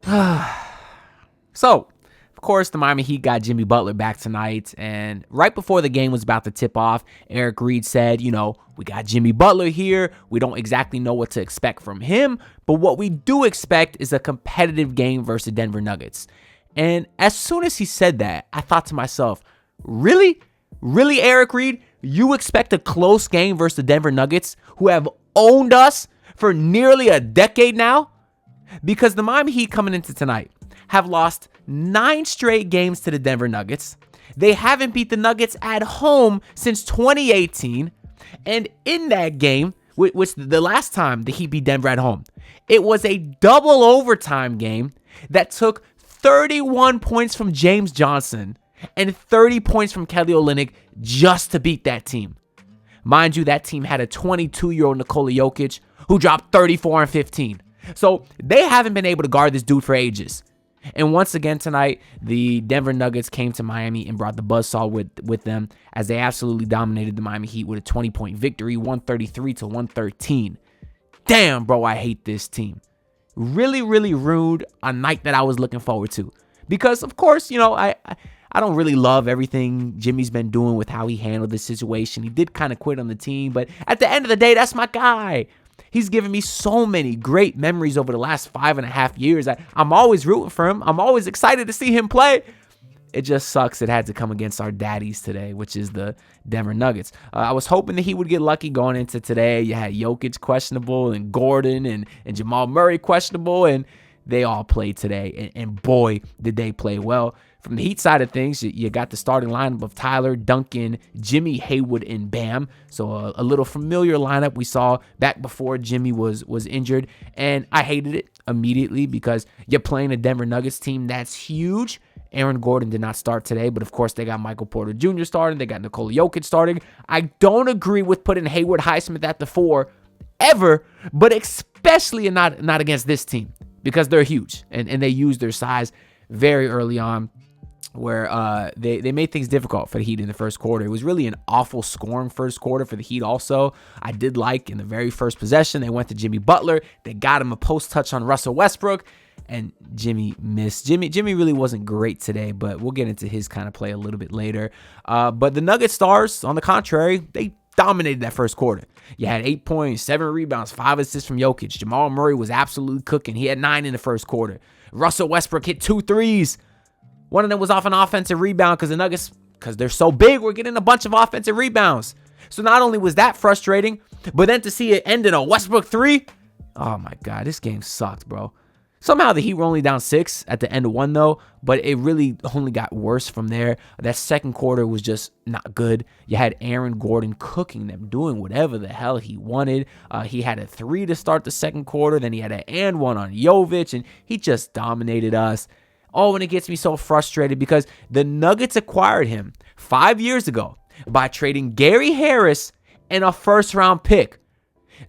So, of course, the Miami Heat got Jimmy Butler back tonight, and right before the game was about to tip off, Eric Reed said, we got Jimmy Butler here. We don't exactly know what to expect from him, but what we do expect is a competitive game versus Denver Nuggets. And as soon as he said that, I thought to myself, really? Really, Eric Reed? You expect a close game versus the Denver Nuggets, who have owned us for nearly a decade now? Because the Miami Heat coming into tonight have lost 9 straight games to the Denver Nuggets. They haven't beat the Nuggets at home since 2018. And in that game, which the last time the Heat beat Denver at home, it was a double overtime game that took 31 points from James Johnson and 30 points from Kelly Olynyk just to beat that team. Mind you, that team had a 22-year-old Nikola Jokic who dropped 34 and 15. So they haven't been able to guard this dude for ages. And once again tonight, the Denver Nuggets came to Miami and brought the buzzsaw with them as they absolutely dominated the Miami Heat with a 20-point victory, 133-113. Damn, bro, I hate this team. Really, really ruined a night that I was looking forward to. Because, of course, I don't really love everything Jimmy's been doing with how he handled the situation. He did kind of quit on the team, but at the end of the day, that's my guy. He's given me so many great memories over the last 5.5 years. I'm always rooting for him. I'm always excited to see him play. It just sucks it had to come against our daddies today, which is the Denver Nuggets. I was hoping that he would get lucky going into today. You had Jokic questionable and Gordon and Jamal Murray questionable, and they all played today. And boy, did they play well. From the Heat side of things, you got the starting lineup of Tyler, Duncan, Jimmy, Haywood, and Bam. So a little familiar lineup we saw back before Jimmy was injured. And I hated it immediately because you're playing a Denver Nuggets team that's huge. Aaron Gordon did not start today, but of course they got Michael Porter Jr. starting. They got Nikola Jokic starting. I don't agree with putting Haywood Highsmith at the 4 ever, but especially not against this team because they're huge and they use their size very early on, where they made things difficult for the Heat in the first quarter. It was really an awful scoring first quarter for the Heat also. I did like in the very first possession, they went to Jimmy Butler. They got him a post touch on Russell Westbrook, and Jimmy missed. Jimmy really wasn't great today, but we'll get into his kind of play a little bit later. But the Nugget Stars, on the contrary, they dominated that first quarter. You had 8 points, 7 rebounds, 5 assists from Jokic. Jamal Murray was absolutely cooking. He had 9 in the first quarter. Russell Westbrook hit 2 threes. One of them was off an offensive rebound because the Nuggets, because they're so big, we're getting a bunch of offensive rebounds. So not only was that frustrating, but then to see it end in a Westbrook 3, oh my God, this game sucked, bro. Somehow the Heat were only down 6 at the end of 1, though, but it really only got worse from there. That second quarter was just not good. You had Aaron Gordon cooking them, doing whatever the hell he wanted. He had a 3 to start the second quarter, then he had an and 1 on Jovic, and he just dominated us. Oh, and it gets me so frustrated because the Nuggets acquired him 5 years ago by trading Gary Harris and a first-round pick.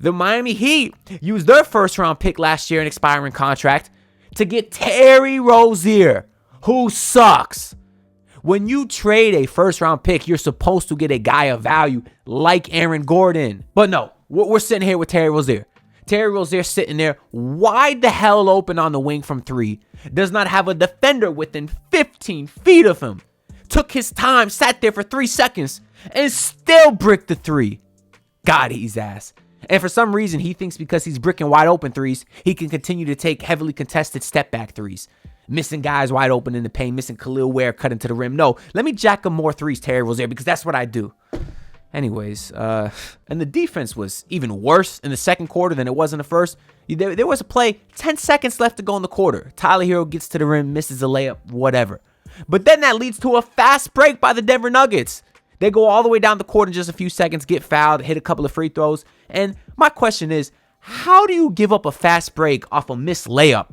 The Miami Heat used their first-round pick last year in expiring contract to get Terry Rozier, who sucks. When you trade a first-round pick, you're supposed to get a guy of value like Aaron Gordon. But no, we're sitting here with Terry Rozier. Terry Rozier sitting there wide the hell open on the wing from 3. Does not have a defender within 15 feet of him. Took his time, sat there for 3 seconds, and still bricked the 3. God, he's ass. And for some reason, he thinks because he's bricking wide open 3s, he can continue to take heavily contested step back 3s. Missing guys wide open in the paint, missing Khalil Ware cutting to the rim. No, let me jack him more 3s, Terry Rozier, because that's what I do. Anyways, and the defense was even worse in the second quarter than it was in the first. There was a play, 10 seconds left to go in the quarter. Tyler Hero gets to the rim, misses a layup, whatever. But then that leads to a fast break by the Denver Nuggets. They go all the way down the court in just a few seconds, get fouled, hit a couple of free throws. And my question is, how do you give up a fast break off a missed layup?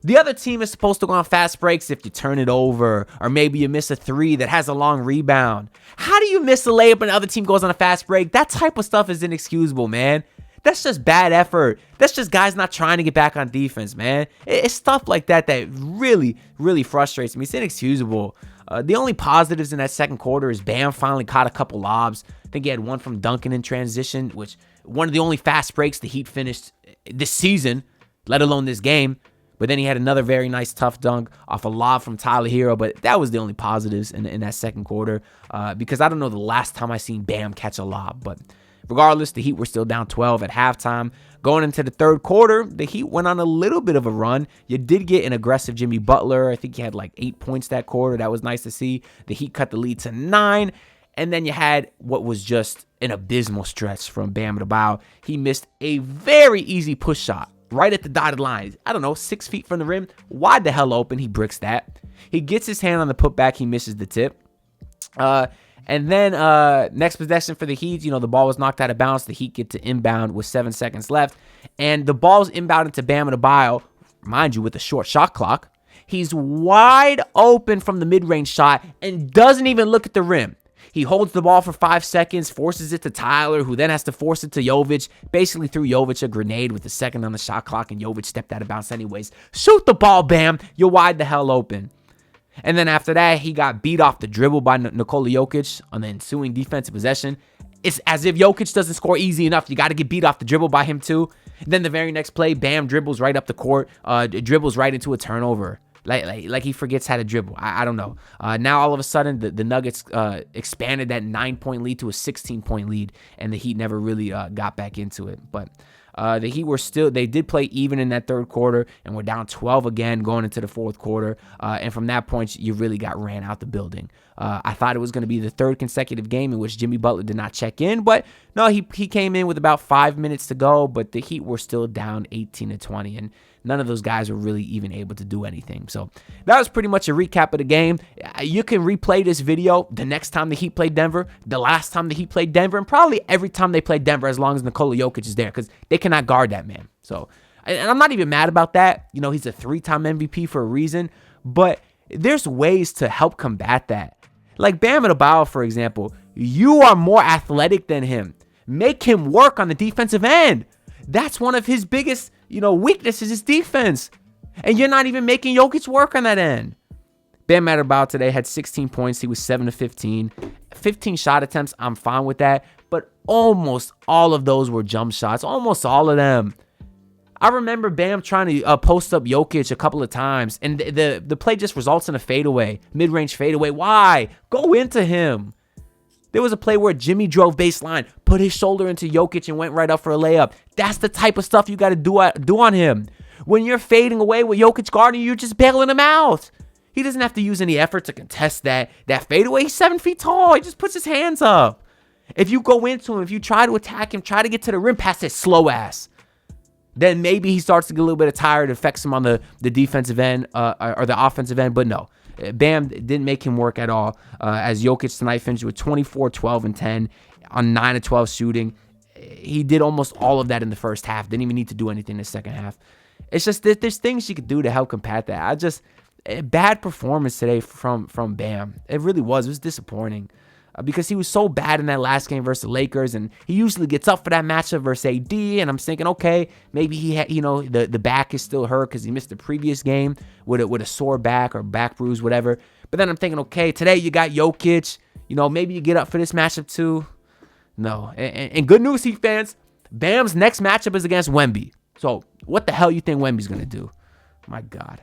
The other team is supposed to go on fast breaks if you turn it over, or maybe you miss a 3 that has a long rebound. How do you miss a layup and the other team goes on a fast break? That type of stuff is inexcusable, man. That's just bad effort. That's just guys not trying to get back on defense, man. It's stuff like that that really, really frustrates me. It's inexcusable. The only positives in that second quarter is Bam finally caught a couple lobs. I think he had one from Duncan in transition, which one of the only fast breaks the Heat finished this season, let alone this game. But then he had another very nice tough dunk off a lob from Tyler Hero, but that was the only positives in that second quarter because I don't know the last time I seen Bam catch a lob. But regardless, the Heat were still down 12 at halftime. Going into the third quarter, the Heat went on a little bit of a run. You did get an aggressive Jimmy Butler. I think he had like 8 points that quarter. That was nice to see. The Heat cut the lead to 9. And then you had what was just an abysmal stretch from Bam Adebayo. He missed a very easy push shot right at the dotted line. I don't know, 6 feet from the rim. Wide the hell open. He bricks that. He gets his hand on the putback. He misses the tip. And then next possession for the Heat, the ball was knocked out of bounds. The Heat get to inbound with 7 seconds left. And the ball's inbounded to Bam Adebayo, mind you, with a short shot clock. He's wide open from the mid-range shot and doesn't even look at the rim. He holds the ball for 5 seconds, forces it to Tyler, who then has to force it to Jokic. Basically threw Jokic a grenade with a second on the shot clock, and Jokic stepped out of bounds anyways. Shoot the ball, Bam. You're wide the hell open. And then after that, he got beat off the dribble by Nikola Jokic on the ensuing defensive possession. It's as if Jokic doesn't score easy enough. You got to get beat off the dribble by him too. Then the very next play, Bam dribbles right up the court, dribbles right into a turnover. Like he forgets how to dribble. I don't know. Now all of a sudden the Nuggets expanded that 9-point lead to a 16-point lead, and the Heat never really got back into it. But the Heat they did play even in that third quarter, and we're down 12 again going into the fourth quarter. And from that point, you really got ran out the building. I thought it was going to be the third consecutive game in which Jimmy Butler did not check in, but no, he came in with about 5 minutes to go, but the Heat were still down 18-20, and none of those guys were really even able to do anything. So that was pretty much a recap of the game. You can replay this video the next time the Heat played Denver, the last time the Heat played Denver, and probably every time they play Denver as long as Nikola Jokic is there, because they cannot guard that man. So, and I'm not even mad about that. He's a 3-time MVP for a reason, but there's ways to help combat that. Like Bam Adebayo, for example, you are more athletic than him. Make him work on the defensive end. That's one of his biggest, weaknesses is defense. And you're not even making Jokic work on that end. Bam Adebayo today had 16 points. He was 7 of 15. 15 shot attempts, I'm fine with that. But almost all of those were jump shots. Almost all of them. I remember Bam trying to post up Jokic a couple of times, and the play just results in a fadeaway, mid-range fadeaway. Why? Go into him. There was a play where Jimmy drove baseline, put his shoulder into Jokic, and went right up for a layup. That's the type of stuff you got to do on him. When you're fading away with Jokic guarding, you're just bailing him out. He doesn't have to use any effort to contest that fadeaway. He's 7 feet tall. He just puts his hands up. If you go into him, if you try to attack him, try to get to the rim past his slow ass, then maybe he starts to get a little bit of tired. It affects him on the defensive end or the offensive end. But no, Bam didn't make him work at all. As Jokic tonight finished with 24, 12, and 10 on 9 of 12 shooting. He did almost all of that in the first half. Didn't even need to do anything in the second half. It's just that there's things you could do to help combat that. Bad performance today from Bam. It really was. It was disappointing. Because he was so bad in that last game versus the Lakers, and he usually gets up for that matchup versus AD, and I'm thinking, okay, maybe he had, the back is still hurt because he missed the previous game with a sore back or back bruise, whatever. But then I'm thinking, okay, today you got Jokic, maybe you get up for this matchup too. No, and good news, Heat fans, Bam's next matchup is against Wemby. So what the hell you think Wemby's gonna do? My God.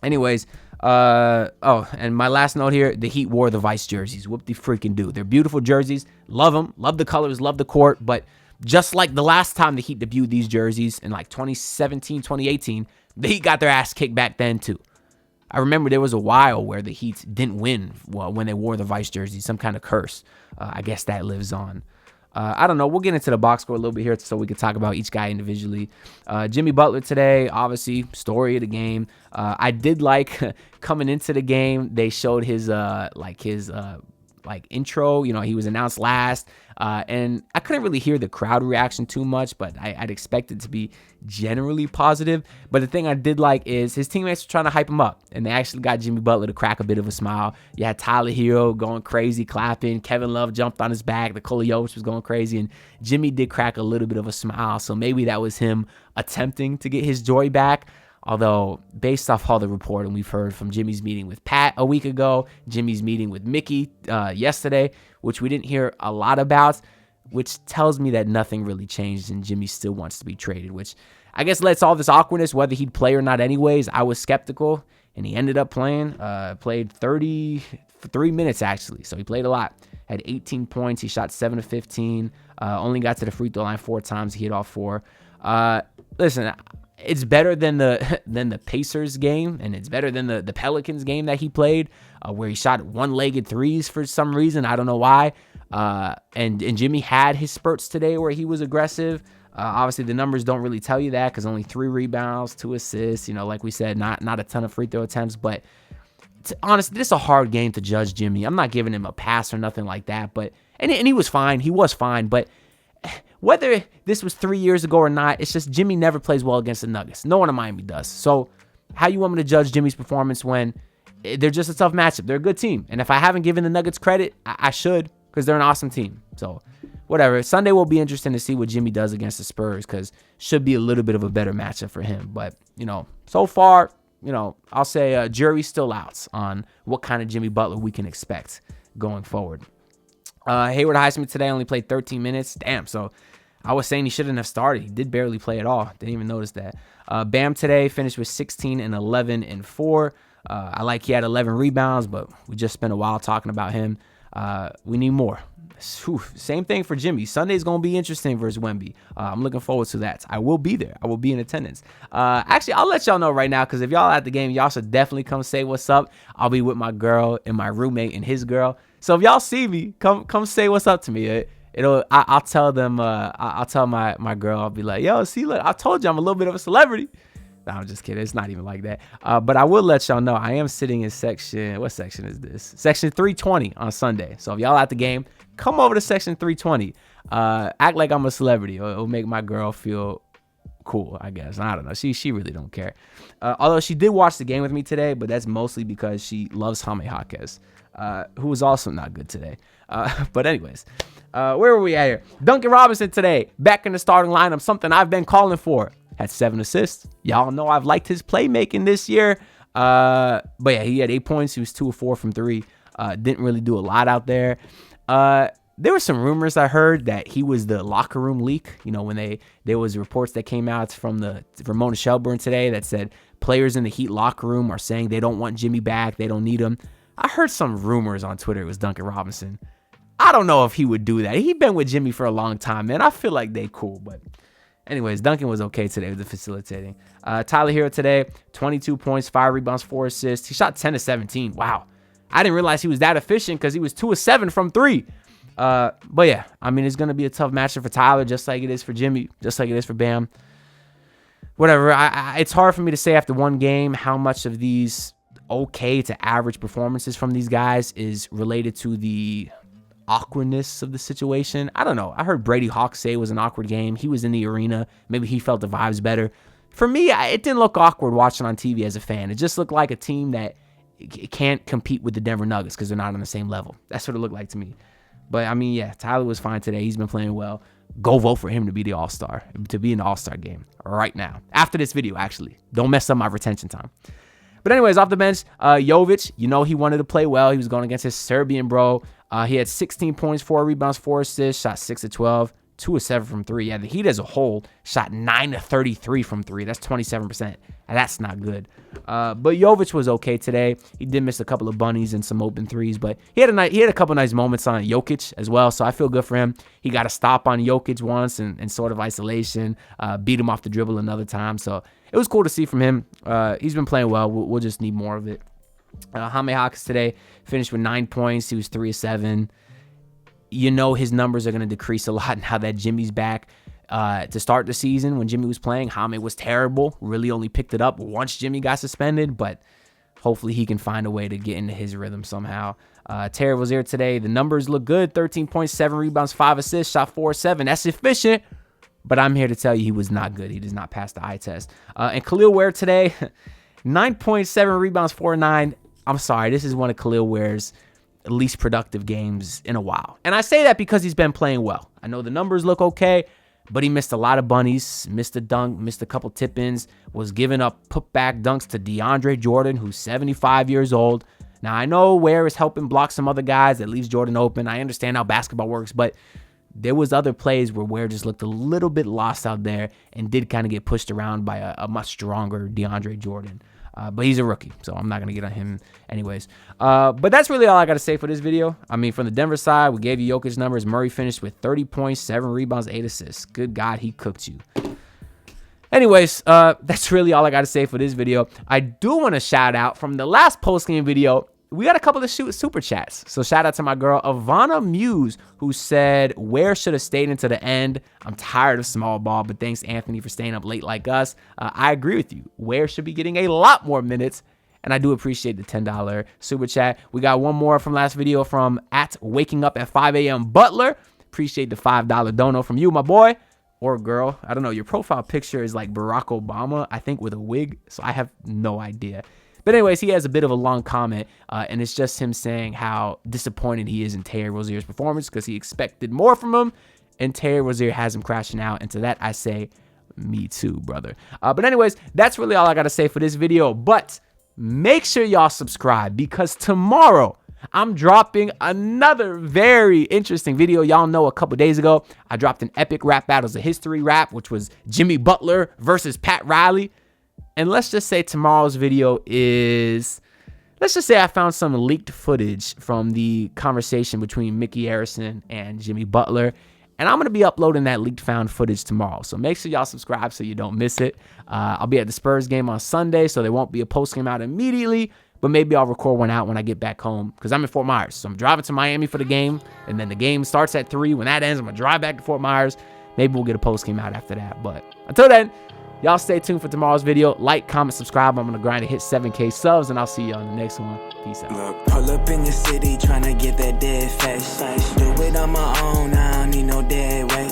Anyways, and my last note here, the Heat wore the Vice jerseys. Whoop de freaking do. They're beautiful jerseys. Love them. Love the colors. Love the court. But just like the last time the Heat debuted these jerseys in like 2017, 2018, the Heat got their ass kicked back then too. I remember there was a while where the Heat didn't win when they wore the Vice jerseys. Some kind of curse. I guess that lives on. I don't know. We'll get into the box score a little bit here so we can talk about each guy individually. Jimmy Butler today, obviously, story of the game. I did like coming into the game, they showed his intro. He was announced last. And I couldn't really hear the crowd reaction too much, but I'd expect it to be generally positive. But the thing I did like is his teammates were trying to hype him up, and they actually got Jimmy Butler to crack a bit of a smile. You had Tyler Hero going crazy, clapping. Kevin Love jumped on his back. Nikola Jokic was going crazy, and Jimmy did crack a little bit of a smile. So maybe that was him attempting to get his joy back. Although, based off all the reporting we've heard from Jimmy's meeting with Pat a week ago, Jimmy's meeting with Mickey yesterday, which we didn't hear a lot about, which tells me that nothing really changed and Jimmy still wants to be traded, which I guess lets all this awkwardness, whether he'd play or not anyways. I was skeptical, and he ended up playing. Played 33 minutes, actually, so he played a lot. Had 18 points. He shot 7 of 15. Only got to the free throw line 4 times. He hit all 4. Listen, it's better than the Pacers game, and it's better than the Pelicans game that he played, where he shot one-legged threes for some reason. I don't know why. And Jimmy had his spurts today where he was aggressive. Obviously, the numbers don't really tell you that because only 3 rebounds, 2 assists. Like we said, not a ton of free throw attempts. But honestly, this is a hard game to judge Jimmy. I'm not giving him a pass or nothing like that. But and he was fine. He was fine. But whether this was 3 years ago or not, it's just Jimmy never plays well against the Nuggets. No one in Miami does. So how you want me to judge Jimmy's performance when they're just a tough matchup? They're a good team. And if I haven't given the Nuggets credit, I should, because they're an awesome team. So whatever. Sunday will be interesting to see what Jimmy does against the Spurs, because should be a little bit of a better matchup for him. But, so far, I'll say jury's still out on what kind of Jimmy Butler we can expect going forward. Hayward Highsmith today only played 13 minutes. Damn, so I was saying he shouldn't have started. He did barely play at all. Didn't even notice that. Bam today finished with 16 and 11 and 4. I like he had 11 rebounds, but we just spent a while talking about him. We need more. Same thing for Jimmy. Sunday's going to be interesting versus Wemby. I'm looking forward to that. I will be there. I will be in attendance. Actually, I'll let y'all know right now, because if y'all at the game, y'all should definitely come say what's up. I'll be with my girl and my roommate and his girl. So if y'all see me, come say what's up to me. I'll tell them. I'll tell my girl. I'll be like, yo, see, look, I told you I'm a little bit of a celebrity. No, I'm just kidding. It's not even like that. But I will let y'all know I am sitting in section. What section is this? Section 320 on Sunday. So if y'all at the game, come over to section 320. Act like I'm a celebrity. It'll make my girl feel cool, I guess. I don't know. She really don't care. Although she did watch the game with me today, but that's mostly because she loves Jaime Jaquez, who was also not good today. But anyways, where were we at here? Duncan Robinson today, back in the starting lineup, something I've been calling for. Had 7 assists. Y'all know I've liked his playmaking this year. But yeah, he had 8 points. He was 2 of 4 from 3. Didn't really do a lot out there. There were some rumors I heard that he was the locker room leak. When there was reports that came out from the Ramona Shelburne today that said players in the Heat locker room are saying they don't want Jimmy back. They don't need him. I heard some rumors on Twitter it was Duncan Robinson. I don't know if he would do that. He's been with Jimmy for a long time, man. I feel like they cool, but anyways, Duncan was okay today with the facilitating. Tyler Hero today, 22 points, 5 rebounds, 4 assists. He shot 10 of 17. Wow. I didn't realize he was that efficient because he was 2 of 7 from 3. But yeah, I mean, it's going to be a tough matchup for Tyler, just like it is for Jimmy, just like it is for Bam. Whatever. It's hard for me to say after one game how much of these okay to average performances from these guys is related to the awkwardness of the situation. I don't know. I heard Brady Hawk say it was an awkward game. He was in the arena. Maybe he felt the vibes better. For me, it didn't look awkward watching on TV as a fan. It just looked like a team that can't compete with the Denver Nuggets because they're not on the same level. That's what it looked like to me. But I mean, yeah, Tyler was fine today. He's been playing well. Go vote for him to be the All-Star, to be in the All-Star game right now. After this video, actually. Don't mess up my retention time. But anyways, off the bench, Jovic, he wanted to play well. He was going against his Serbian bro. He had 16 points, 4 rebounds, 4 assists, shot 6 of 12, 2 of 7 from 3. Yeah, the Heat as a whole shot 9 of 33 from 3. That's 27%. And that's not good. But Jovic was okay today. He did miss a couple of bunnies and some open threes, but he had a couple nice moments on Jokic as well, so I feel good for him. He got a stop on Jokic once in sort of isolation, beat him off the dribble another time, so it was cool to see from him. He's been playing well. We'll just need more of it. Jaime Jaquez today finished with 9 points. He was 3 of 7. His numbers are going to decrease a lot now that Jimmy's back. To start the season, when Jimmy was playing, Jaime was terrible. Really only picked it up once Jimmy got suspended, but hopefully he can find a way to get into his rhythm somehow. Terry Rozier today, the numbers look good. 13 points, 7 rebounds, 5 assists, shot 4 of 7. That's efficient, but I'm here to tell you he was not good. He does not pass the eye test. And Khalil Ware today, 9.7 rebounds, 4 of 9. I'm sorry, this is one of Khalil Ware's least productive games in a while. And I say that because he's been playing well. I know the numbers look okay, but he missed a lot of bunnies, missed a dunk, missed a couple tip-ins, was giving up put-back dunks to DeAndre Jordan, who's 75 years old. Now, I know Ware is helping block some other guys. That leaves Jordan open. I understand how basketball works, but there was other plays where Ware just looked a little bit lost out there and did kind of get pushed around by a much stronger DeAndre Jordan. But he's a rookie, so I'm not going to get on him anyways. But that's really all I got to say for this video. I mean, from the Denver side, we gave you Jokic numbers. Murray finished with 30 points, 7 rebounds, 8 assists. Good God, he cooked you. Anyways, that's really all I got to say for this video. I do want to shout out from the last post-game video, we got a couple of super chats. So shout out to my girl, Ivana Muse, who said, Ware should have stayed into the end. I'm tired of small ball, but thanks, Anthony, for staying up late like us. I agree with you. Ware should be getting a lot more minutes, and I do appreciate the $10 super chat. We got one more from last video from @WakingUpAt5am Butler. Appreciate the $5 dono from you, my boy. Or girl. I don't know. Your profile picture is like Barack Obama, I think, with a wig, so I have no idea. But anyways, he has a bit of a long comment, and it's just him saying how disappointed he is in Terry Rozier's performance because he expected more from him, and Terry Rozier has him crashing out. And to that, I say, me too, brother. But anyways, that's really all I got to say for this video. But make sure y'all subscribe because tomorrow I'm dropping another very interesting video. Y'all know a couple days ago, I dropped an epic rap battles of history rap, which was Jimmy Butler versus Pat Riley. And let's just say tomorrow's video is, let's just say I found some leaked footage from the conversation between Mickey Harrison and Jimmy Butler. And I'm going to be uploading that leaked found footage tomorrow. So make sure y'all subscribe so you don't miss it. I'll be at the Spurs game on Sunday, so there won't be a post game out immediately. But maybe I'll record one out when I get back home because I'm in Fort Myers. So I'm driving to Miami for the game. And then the game starts at 3. When that ends, I'm going to drive back to Fort Myers. Maybe we'll get a post game out after that. But until then, y'all stay tuned for tomorrow's video. Like, comment, subscribe. I'm going to grind to hit 7K subs, and I'll see you on the next one. Peace out. Look, pull up in the city, tryna get that dead face. Do it on my own, I don't need no dead weight.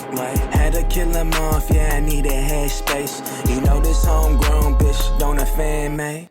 Had to kill him off, yeah, I need a head space. You know this homegrown bitch don't offend me.